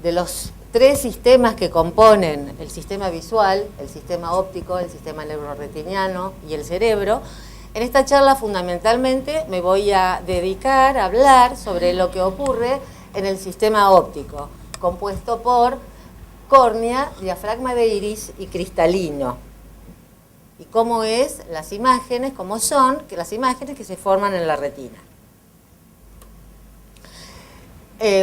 De los tres sistemas que componen el sistema visual, el sistema óptico, el sistema neuroretiniano y el cerebro, en esta charla fundamentalmente me voy a dedicar a hablar sobre lo que ocurre en el sistema óptico, compuesto por córnea, diafragma de iris y cristalino. Y cómo es las imágenes, cómo son las imágenes que se forman en la retina.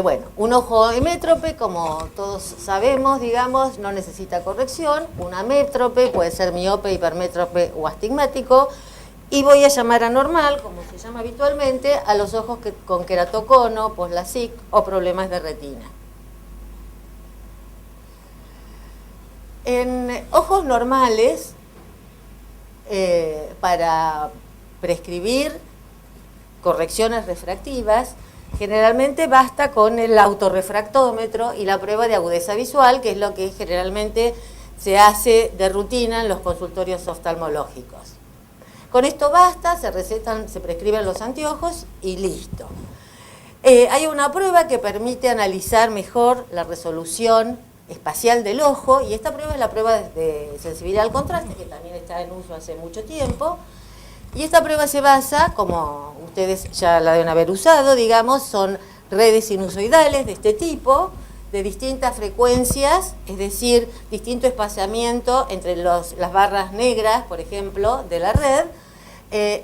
Bueno, un ojo hemétrope, como todos sabemos, digamos, no necesita corrección. Un amétrope puede ser miope, hipermétrope o astigmático. Y voy a llamar anormal, como se llama habitualmente, a los ojos con queratocono, post-LASIK o problemas de retina. En ojos normales, para prescribir correcciones refractivas, generalmente basta con el autorrefractómetro y la prueba de agudeza visual, que es lo que generalmente se hace de rutina en los consultorios oftalmológicos. Con esto basta, se recetan, se prescriben los anteojos y listo. Hay una prueba que permite analizar mejor la resolución espacial del ojo, y esta prueba es la prueba de sensibilidad al contraste, que también está en uso hace mucho tiempo. Y esta prueba se basa, como ustedes ya la deben haber usado, digamos, son redes sinusoidales de este tipo, de distintas frecuencias, es decir, distinto espaciamiento entre las barras negras, por ejemplo, de la red,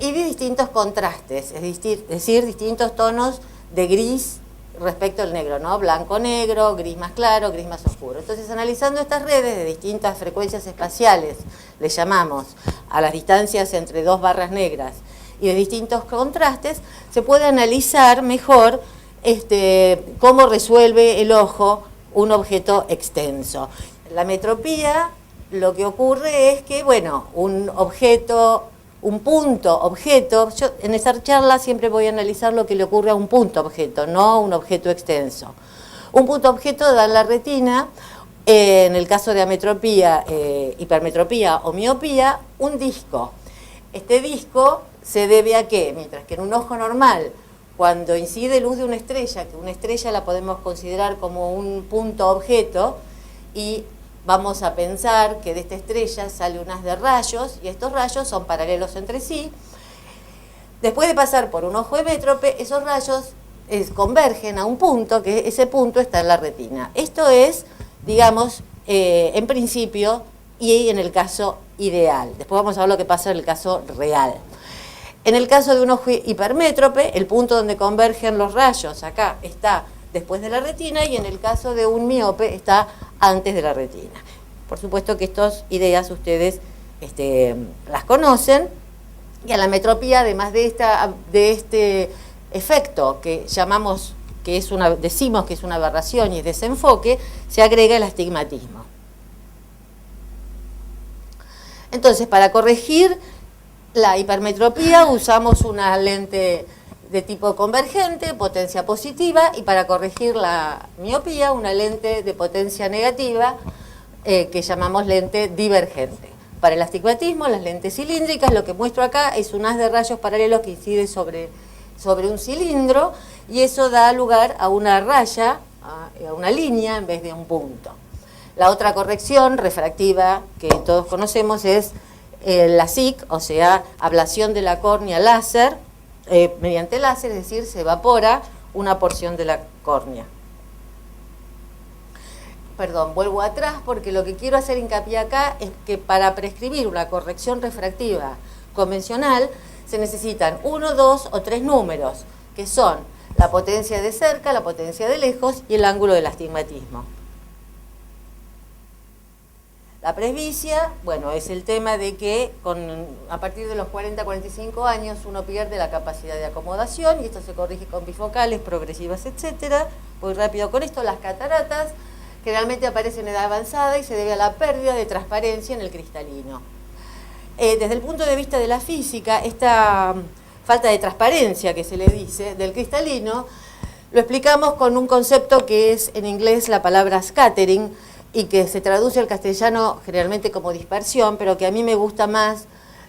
y de distintos contrastes, es decir, distintos tonos de gris respecto al negro, ¿no? Blanco-negro, gris más claro, gris más oscuro. Entonces, analizando estas redes de distintas frecuencias espaciales, le llamamos a las distancias entre dos barras negras y de distintos contrastes, se puede analizar mejor cómo resuelve el ojo un objeto extenso. La metropía, lo que ocurre es que, bueno, un punto objeto, yo en esa charla siempre voy a analizar lo que le ocurre a un punto objeto, no a un objeto extenso. Un punto objeto da en la retina, en el caso de ametropía, hipermetropía o miopía, un disco. Este disco se debe a qué? Mientras que en un ojo normal, cuando incide luz de una estrella, que una estrella la podemos considerar como un punto objeto, y vamos a pensar que de esta estrella sale un haz de rayos, y estos rayos son paralelos entre sí. Después de pasar por un ojo hemétrope, esos rayos convergen a un punto, que ese punto está en la retina. Esto es, digamos, en principio y en el caso ideal. Después vamos a ver lo que pasa en el caso real. En el caso de un ojo hipermétrope, el punto donde convergen los rayos acá está después de la retina, y en el caso de un miope está antes de la retina. Por supuesto que estas ideas ustedes las conocen, y a la metropía, además de este efecto que llamamos, decimos que es una aberración y es desenfoque, se agrega el astigmatismo. Entonces, para corregir la hipermetropía usamos una lente de tipo convergente, potencia positiva, y para corregir la miopía una lente de potencia negativa que llamamos lente divergente. Para el astigmatismo, las lentes cilíndricas, lo que muestro acá es un haz de rayos paralelos que incide sobre un cilindro, y eso da lugar a una raya, a una línea en vez de un punto. La otra corrección refractiva que todos conocemos es la LASIK, o sea, ablación de la córnea láser, mediante láser, es decir, se evapora una porción de la córnea. Perdón, vuelvo atrás porque lo que quiero hacer hincapié acá es que para prescribir una corrección refractiva convencional se necesitan 1, 2 o 3 números, que son la potencia de cerca, la potencia de lejos y el ángulo del astigmatismo. La presbicia, bueno, es el tema de que a partir de los 40-45 años uno pierde la capacidad de acomodación, y esto se corrige con bifocales, progresivas, etcétera. Voy rápido con esto. Las cataratas generalmente aparecen en edad avanzada y se debe a la pérdida de transparencia en el cristalino. Desde el punto de vista de la física, esta falta de transparencia que se le dice del cristalino, lo explicamos con un concepto que es en inglés la palabra scattering, y que se traduce al castellano generalmente como dispersión, pero que a mí me gusta más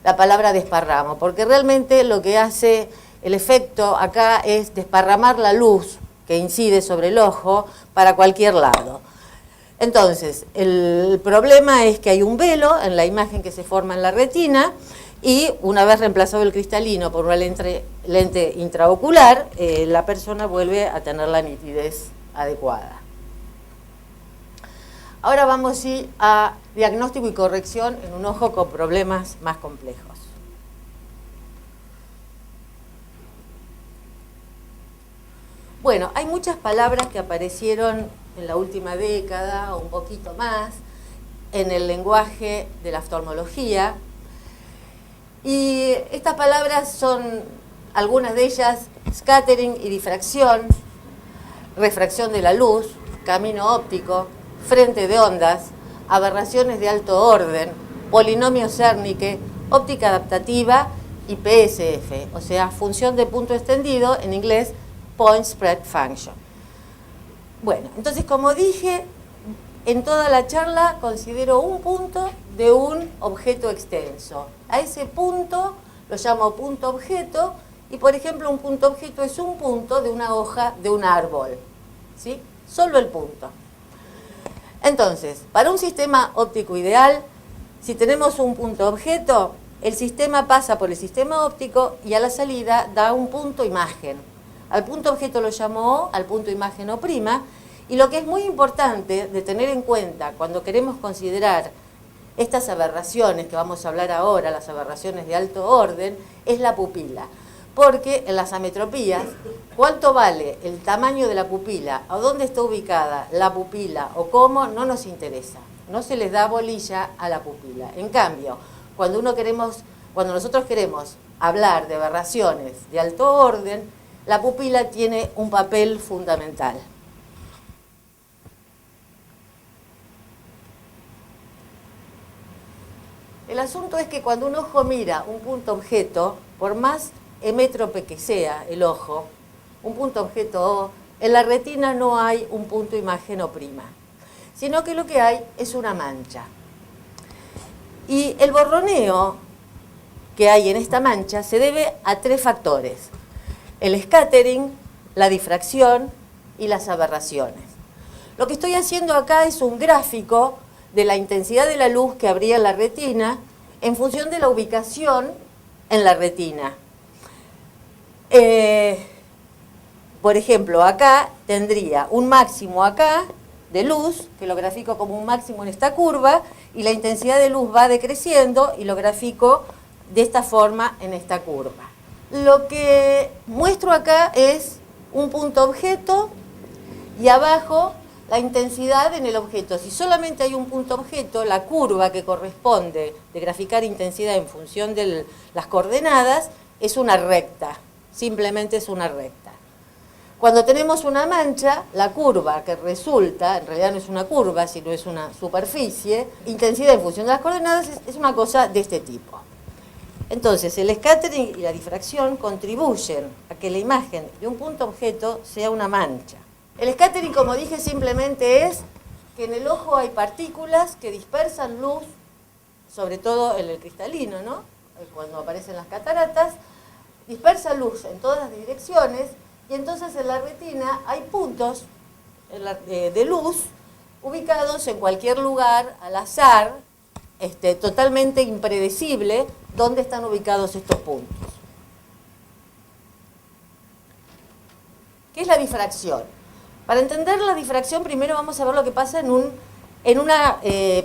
la palabra desparramo, porque realmente lo que hace el efecto acá es desparramar la luz que incide sobre el ojo para cualquier lado. Entonces, el problema es que hay un velo en la imagen que se forma en la retina y una vez reemplazado el cristalino por una lente intraocular, la persona vuelve a tener la nitidez adecuada. Ahora vamos a ir a diagnóstico y corrección en un ojo con problemas más complejos. Bueno, hay muchas palabras que aparecieron en la última década o un poquito más en el lenguaje de la oftalmología. Y estas palabras son, algunas de ellas, scattering y difracción, refracción de la luz, camino óptico, frente de ondas, aberraciones de alto orden, polinomio Zernike, óptica adaptativa y PSF, o sea, función de punto extendido, en inglés, Point Spread Function. Bueno, entonces, como dije, en toda la charla considero un punto de un objeto extenso. A ese punto lo llamo punto objeto y, por ejemplo, un punto objeto es un punto de una hoja de un árbol, ¿sí? Solo el punto. Entonces, para un sistema óptico ideal, si tenemos un punto objeto, el sistema pasa por el sistema óptico y a la salida da un punto imagen. Al punto objeto lo llamo O, al punto imagen O', y lo que es muy importante de tener en cuenta cuando queremos considerar estas aberraciones que vamos a hablar ahora, las aberraciones de alto orden, es la pupila. Porque en las ametropías, cuánto vale el tamaño de la pupila, o dónde está ubicada la pupila o cómo, no nos interesa. No se les da bolilla a la pupila. En cambio, cuando nosotros queremos hablar de aberraciones de alto orden, la pupila tiene un papel fundamental. El asunto es que cuando un ojo mira un punto objeto, por más hemétrope que sea el ojo, un punto objeto O, en la retina no hay un punto imagen O', sino que lo que hay es una mancha. Y el borroneo que hay en esta mancha se debe a tres factores: el scattering, la difracción y las aberraciones. Lo que estoy haciendo acá es un gráfico de la intensidad de la luz que habría en la retina en función de la ubicación en la retina. Por ejemplo, acá tendría un máximo acá de luz, que lo grafico como un máximo en esta curva, y la intensidad de luz va decreciendo y lo grafico de esta forma en esta curva. Lo que muestro acá es un punto objeto y abajo la intensidad en el objeto. Si solamente hay un punto objeto, la curva que corresponde de graficar intensidad en función de las coordenadas es una recta, simplemente es una recta. Cuando tenemos una mancha, la curva que resulta, en realidad no es una curva, sino es una superficie, intensidad en función de las coordenadas es una cosa de este tipo. Entonces, el scattering y la difracción contribuyen a que la imagen de un punto objeto sea una mancha. El scattering, como dije, simplemente es que en el ojo hay partículas que dispersan luz, sobre todo en el cristalino, ¿no? Cuando aparecen las cataratas, dispersa luz en todas las direcciones y entonces en la retina hay puntos de luz ubicados en cualquier lugar, al azar, totalmente impredecible, dónde están ubicados estos puntos. ¿Qué es la difracción? Para entender la difracción, primero vamos a ver lo que pasa en una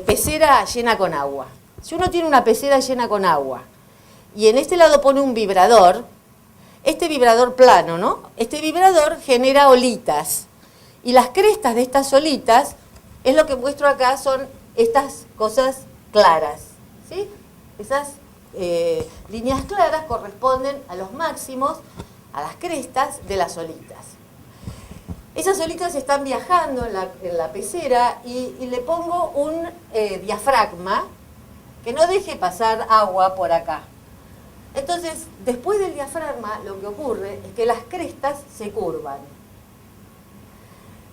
pecera llena con agua. Si uno tiene una pecera llena con agua y en este lado pone un vibrador, este vibrador plano, ¿no? Este vibrador genera olitas. Y las crestas de estas olitas, es lo que muestro acá, son estas cosas claras, ¿sí? Esas líneas claras corresponden a los máximos, a las crestas de las olitas. Esas olitas están viajando en la pecera y le pongo un diafragma que no deje pasar agua por acá. Entonces, después del diafragma, lo que ocurre es que las crestas se curvan.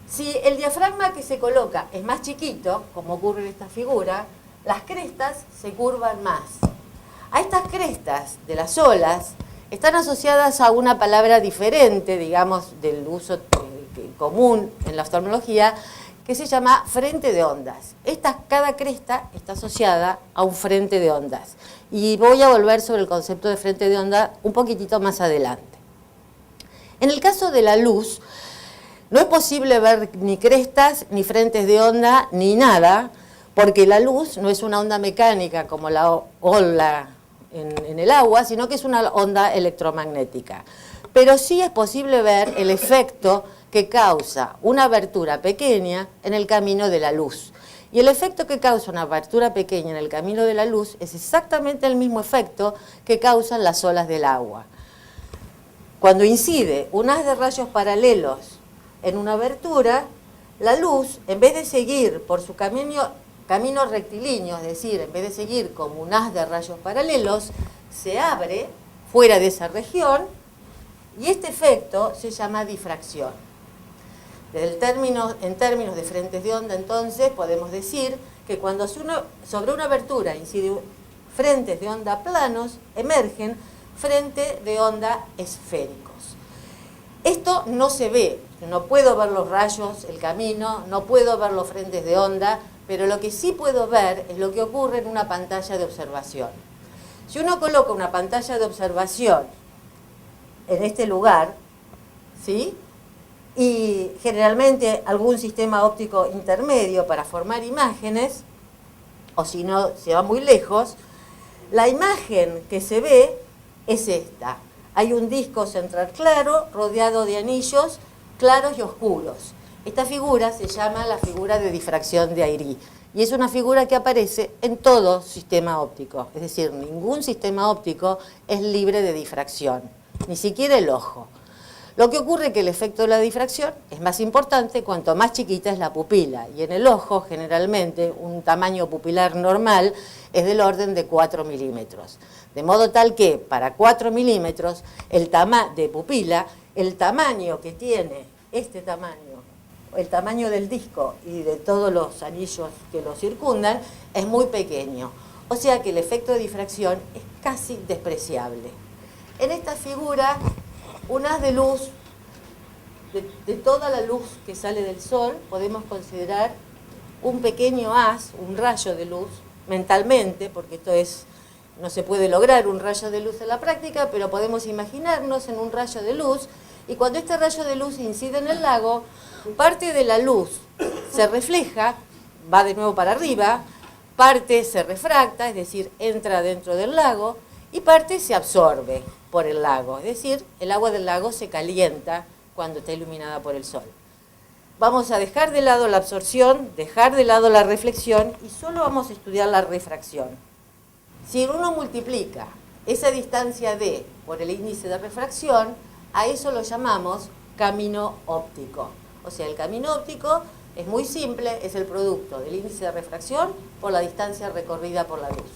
Si el diafragma que se coloca es más chiquito, como ocurre en esta figura, las crestas se curvan más. A estas crestas de las olas están asociadas a una palabra diferente, digamos, del uso común en la oftalmología, que se llama frente de ondas. Cada cresta está asociada a un frente de ondas. Y voy a volver sobre el concepto de frente de onda un poquitito más adelante. En el caso de la luz, no es posible ver ni crestas, ni frentes de onda, ni nada, porque la luz no es una onda mecánica como la ola en el agua, sino que es una onda electromagnética. Pero sí es posible ver el efecto que causa una abertura pequeña en el camino de la luz. Y el efecto que causa una abertura pequeña en el camino de la luz es exactamente el mismo efecto que causan las olas del agua. Cuando incide un haz de rayos paralelos en una abertura, la luz, en vez de seguir por su camino rectilíneo, es decir, en vez de seguir como un haz de rayos paralelos, se abre fuera de esa región y este efecto se llama difracción. En términos de frentes de onda, entonces, podemos decir que cuando sobre una abertura incide frentes de onda planos, emergen frentes de onda esféricos. Esto no se ve, no puedo ver los rayos, el camino, no puedo ver los frentes de onda, pero lo que sí puedo ver es lo que ocurre en una pantalla de observación. Si uno coloca una pantalla de observación en este lugar, ¿sí?, y generalmente algún sistema óptico intermedio para formar imágenes, o si no se va muy lejos, la imagen que se ve es esta. Hay un disco central claro rodeado de anillos claros y oscuros. Esta figura se llama la figura de difracción de Airy y es una figura que aparece en todo sistema óptico. Es decir, ningún sistema óptico es libre de difracción, ni siquiera el ojo. Lo que ocurre es que el efecto de la difracción es más importante cuanto más chiquita es la pupila. Y en el ojo, generalmente, un tamaño pupilar normal es del orden de 4 milímetros. De modo tal que, para 4 milímetros, de pupila, el tamaño que tiene este tamaño, el tamaño del disco y de todos los anillos que lo circundan, es muy pequeño. O sea que el efecto de difracción es casi despreciable. En esta figura, un haz de luz, de toda la luz que sale del sol, podemos considerar un pequeño haz, un rayo de luz, mentalmente, porque no se puede lograr un rayo de luz en la práctica, pero podemos imaginarnos en un rayo de luz, y cuando este rayo de luz incide en el lago, parte de la luz se refleja, va de nuevo para arriba, parte se refracta, es decir, entra dentro del lago, y parte se absorbe por el lago, es decir, el agua del lago se calienta cuando está iluminada por el sol. Vamos a dejar de lado la absorción, dejar de lado la reflexión y solo vamos a estudiar la refracción. Si uno multiplica esa distancia d por el índice de refracción, a eso lo llamamos camino óptico. O sea, el camino óptico es muy simple, es el producto del índice de refracción por la distancia recorrida por la luz.